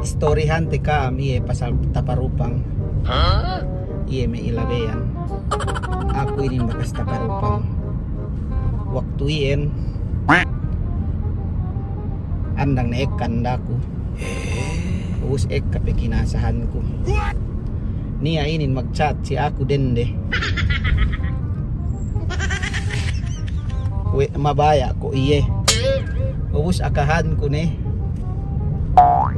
Istoryahan te kami pasal taparupang. Iye may ilabeyan. Ako inin bakas taparupang. Waktu iyan andang na kanda ko. Uus kape kinasahan ko. Niya inin mag-chat si ako dende. Mabaya ko iye. Uus akahan ko ne.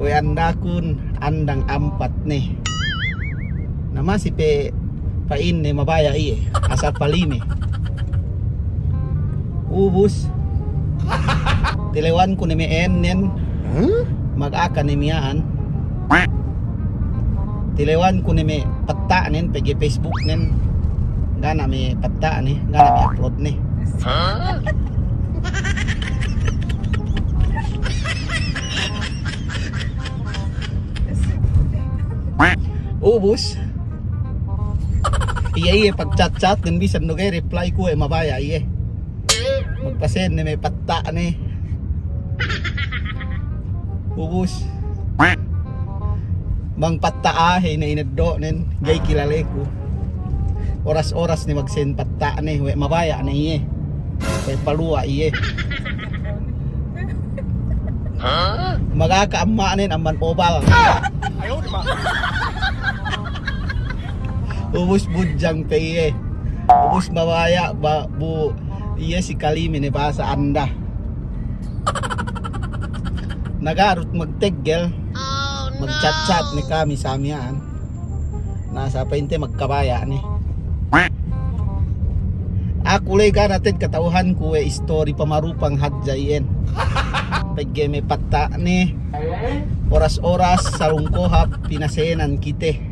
Anda kun andang ampat ne. Nama si pain ne mabaya iye. Asa palime. Ubus. Tilewan ko ni enen. Mag-aka ni miyaan. Tilewan ko ni pattaanin pagi Facebook nen. Gana may pattaan eh. Gana may upload ne. Ubus. Iya pag-chat-chat din bisan no kay reply ko mabaya iye. Magpasen ni may patta ni. Ubus. Bang patta na inaddo nen gay kilale ko. Oras-oras ni magsen patta ni we mabaya na iye. Kay paluwa iye. Magakaamma nin amman obal. Ayaw di ba? Ubus budyang peye. Ubus mabaya ba bu iya si Kalimi ni ba sa anda. Nagarot magteggel. Mag-chat-chat ni kami sa amyan. Nasa painte magkabaya ni. Ako lay ka natin katauhan ko story pamarupang hadjayen. Pagge may patta ni. Oras-oras sa lungkohap pinasenan kite.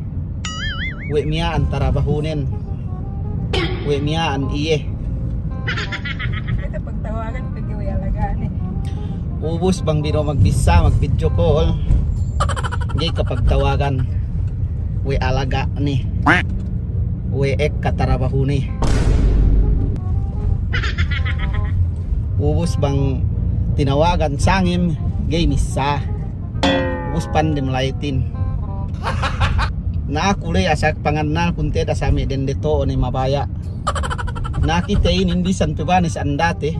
We miyaan tarabahunin. We miyaan iye. Ito pagtawagan pagyo alagaan eh. Ubus bang bino magbisa, mag-video call. Hindi kapag tawagan. We alaga ni. We katarabahuni. Ubus bang tinawagan sangim, gay misa. Ubus pandem laitin. Naakulay asak panganal kunted asami den dito ni mabaya. Nakitain hindi san pibanis andate.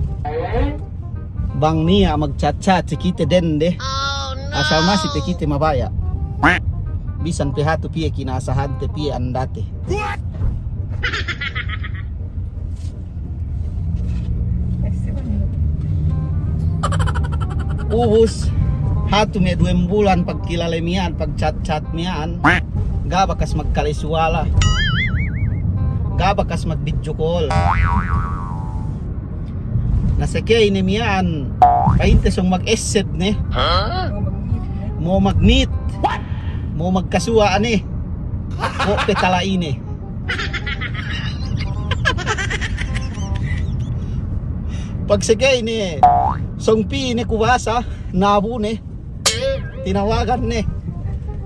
Bang niya mag-chat-chat si kite den de. Asama si kite mabaya. Bisan pihato piye kinasahan te piye andate. Ubus hatu me 2 bulan pagkilala miyan, pag-chat-chat miyan. Gabakas magkalisuwala. Gabakas mag-video call. Nasakay ni miyan. Pahintes yung mag-accept ni. Mo mag-meet. Mo magkasuwa ni. O petalain ni. Pagsakay ni songpi ni kubasa. Nabu ni. Tinawagan ni.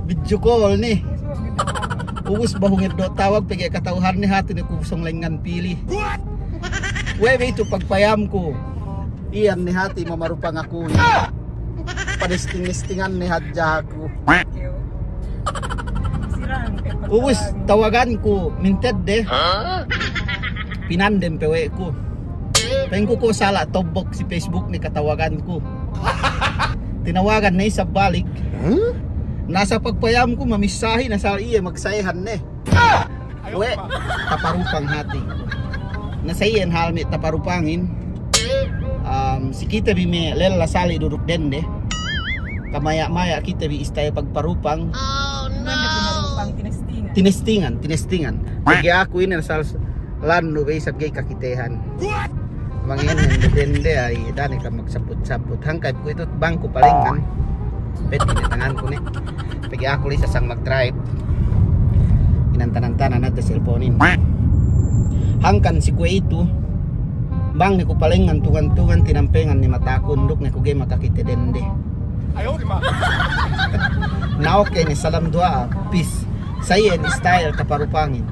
Video call ni. Ubus bahungit do tawag pagay katauhan ni hati ni kusong lengan pili. Webe ito pagpayam ko. Iyan ni hati mamarupang ako ni. Padesting-listingan ni hadja ako. Ubus tawagan ko minted de. Pinandem pewe ko. Pengko ko sala tobok si Facebook ni katawagan ko. Tinawagan na isa balik. Nasa pagpayam ko mamisahi na sa iya magsayahan ne. We taparupang hati. Nasayan halmi taparupangin. Si kita bi me lela sali duduk dende. Kamaya-maya kita bi istay pagparupang. Tinestingan. Pagi aku ini asal lando bay sa gay kakitehan. Mangin dende ay dani ka magsabot-sabot. Hangkay ko ito bangko palingan. Pwede tangan ko ni. Pagi ako li sang mag-drive. Inantanan-tanan natin cellphone-in. Hangkan si kuya ito. Bang ni ko palingan tugan-tugan tinampengan ni matakundok ni ko gay makakita dende. Ayaw di ma. Na okay ni salam dua peace. Sayen style kaparupangin.